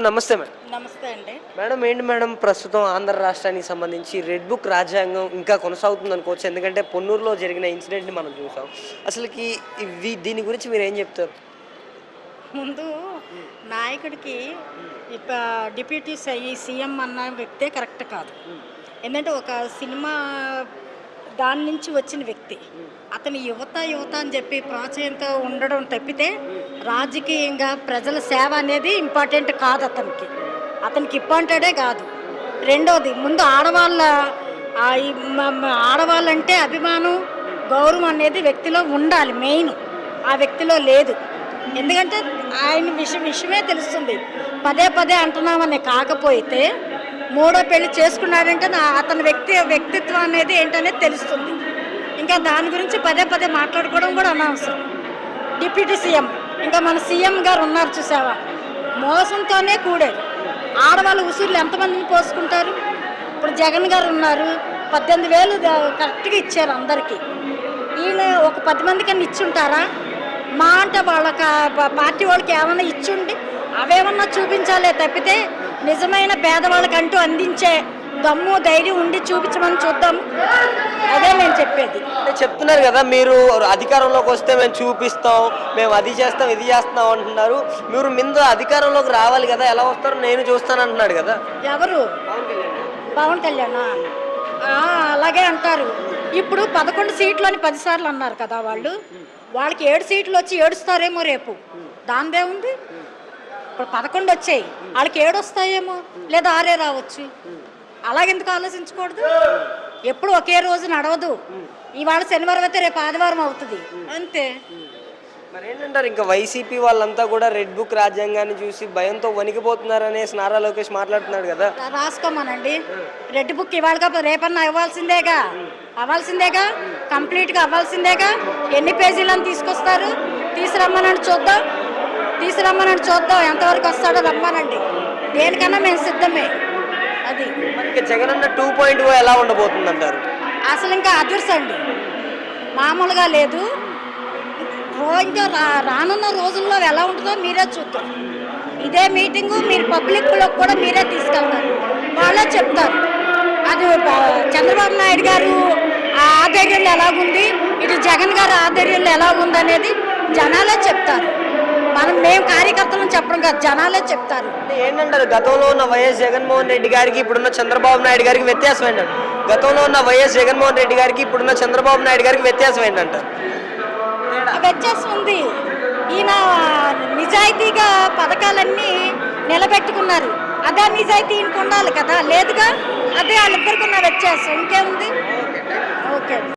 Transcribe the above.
నమస్తే మేడం. నమస్తే అండి. మేడం ఏంటి మేడం ప్రస్తుతం ఆంధ్ర రాష్ట్రానికి సంబంధించి రెడ్ బుక్ రాజ్యాంగం ఇంకా కొనసాగుతుంది అనుకోవచ్చు. ఎందుకంటే పొన్నూరులో జరిగిన ఇన్సిడెంట్‌ని మనం చూసాం. అసలకి దీని గురించి మీరేం చెప్తారు? ముందు నాయకుడికి ఇప్ప డిప్యూటీ సీఎం అన్న వ్యక్తే కరెక్ట్ కాదు. ఏంటంటే ఒక సినిమా దాని నుంచి వచ్చిన వ్యక్తి. అతను యువత అని చెప్పి ప్రోత్సాహంతో ఉండడం తప్పితే రాజకీయంగా ప్రజల సేవ అనేది ఇంపార్టెంట్ కాదు అతనికి. అతనికి ఇంపార్టెంటే కాదు. రెండోది ముందు ఆడవాళ్ళంటే అభిమానం, గౌరవం అనేది వ్యక్తిలో ఉండాలి. మెయిన్ ఆ వ్యక్తిలో లేదు. ఎందుకంటే ఆయన విషయమే తెలుస్తుంది. పదే అంటున్నామని కాకపోతే మూడో పెళ్లి చేసుకున్నాడంటే అతని వ్యక్తిత్వం అనేది ఏంటనేది తెలుస్తుంది. ఇంకా దాని గురించి పదే మాట్లాడుకోవడం కూడా అనవసరం. డిప్యూటీ సీఎం ఇంకా మన సీఎం గారు ఉన్నారు చూసావా, మోసంతోనే కూడారు. ఆడవాళ్ళ ఉసురులు ఎంతమందిని పోసుకుంటారు? ఇప్పుడు జగన్ గారు ఉన్నారు, 18,000 కరెక్ట్గా ఇచ్చారు అందరికీ. ఈయన ఒక 10 మంది కన్నా ఇచ్చుంటారా? మా అంటే వాళ్ళకి పార్టీ వాళ్ళకి ఏమన్నా ఇచ్చుండి అవేమన్నా చూపించాలే తప్పితే నిజమైన పేదవాళ్ళకంటూ అందించే దమ్ము ధైర్యం ఉండి చూపించమని చూద్దాం. అదే నేను చెప్పేది. చెప్తున్నారు కదా, మీరు అధికారంలోకి వస్తే మేము చూపిస్తాం, మేము అది చేస్తాం ఇది చేస్తాం అంటున్నారు. మీరు ముందు అధికారంలోకి రావాలి కదా, ఎలా వస్తారో నేను చూస్తాను అంటున్నాడు కదా. ఎవరు? పవన్ కళ్యాణ్. అలాగే అంటారు. ఇప్పుడు 11 సీట్లని 10 సార్లు అన్నారు కదా వాళ్ళు. వాళ్ళకి 7 సీట్లు వచ్చి ఏడుస్తారేమో రేపు. దానిదే ఉంది. ఇప్పుడు 11 వచ్చాయి, వాళ్ళకి 7 వస్తాయేమో, లేదా 6 రావచ్చు. అలాగెందుకు ఆలోచించకూడదు? ఎప్పుడు ఒకే రోజు నడవదు. ఇవాళ శనివారం అయితే రేపు ఆదివారం అవుతుంది, అంతే. మరి ఏంటంటారు, ఇంకా వైసీపీ వాళ్ళంతా కూడా రెడ్ బుక్ రాజ్యాంగాన్ని చూసి భయంతో వణికిపోతున్నారనేసి నారా లోకేష్ మాట్లాడుతున్నాడు కదా. రాసుకోమనండి. రెడ్ బుక్ ఇవాళ రేపన్నా అవ్వాల్సిందేగా కంప్లీట్గా అవ్వాల్సిందేగా. ఎన్ని పేజీలను తీసుకొస్తారు? తీసురమ్మనండి చూద్దాం ఎంతవరకు వస్తాడో రమ్మనండి. దేనికన్నా మేము సిద్ధమే. అది మనకి జగనన్న 2.0 ఎలా ఉండబోతుంది అంటారు? అసలు ఇంకా అదృష్టండి, మామూలుగా లేదు. ఇంకా రానున్న రోజుల్లో ఎలా ఉంటుందో మీరే చూద్దాం. ఇదే మీటింగు మీరు పబ్లిక్లో కూడా మీరే తీసుకెళ్తారు, వాళ్ళే చెప్తారు. అది చంద్రబాబు నాయుడు గారు ఆధ్వర్యంలో ఎలాగుంది, ఇటు జగన్ గారు ఆధ్వర్యంలో ఎలాగుంది అనేది జనాలే చెప్తారు. మేము కార్యకర్తలను చెప్పడం కాదు, జనాలే చెప్తారు. ఏంటంటారు, గతంలో ఉన్న వైఎస్ జగన్మోహన్ రెడ్డి గారికి ఇప్పుడున్న చంద్రబాబు నాయుడు గారికి వ్యత్యాసం ఏంటంటే, గతంలో ఉన్న వైఎస్ జగన్మోహన్ రెడ్డి గారికి ఇప్పుడున్న చంద్రబాబు నాయుడు గారికి వ్యత్యాసం ఏంటంటారు? వ్యత్యాసం ఉంది. ఈయన నిజాయితీగా పథకాలన్నీ నిలబెట్టుకున్నారు. అదే నిజాయితీ ఈయనకు ఉండాలి కదా, లేదుగా. అదే వాళ్ళిద్దరికి ఉన్న వ్యత్యాసం, ఇంకేముంది? ఓకే.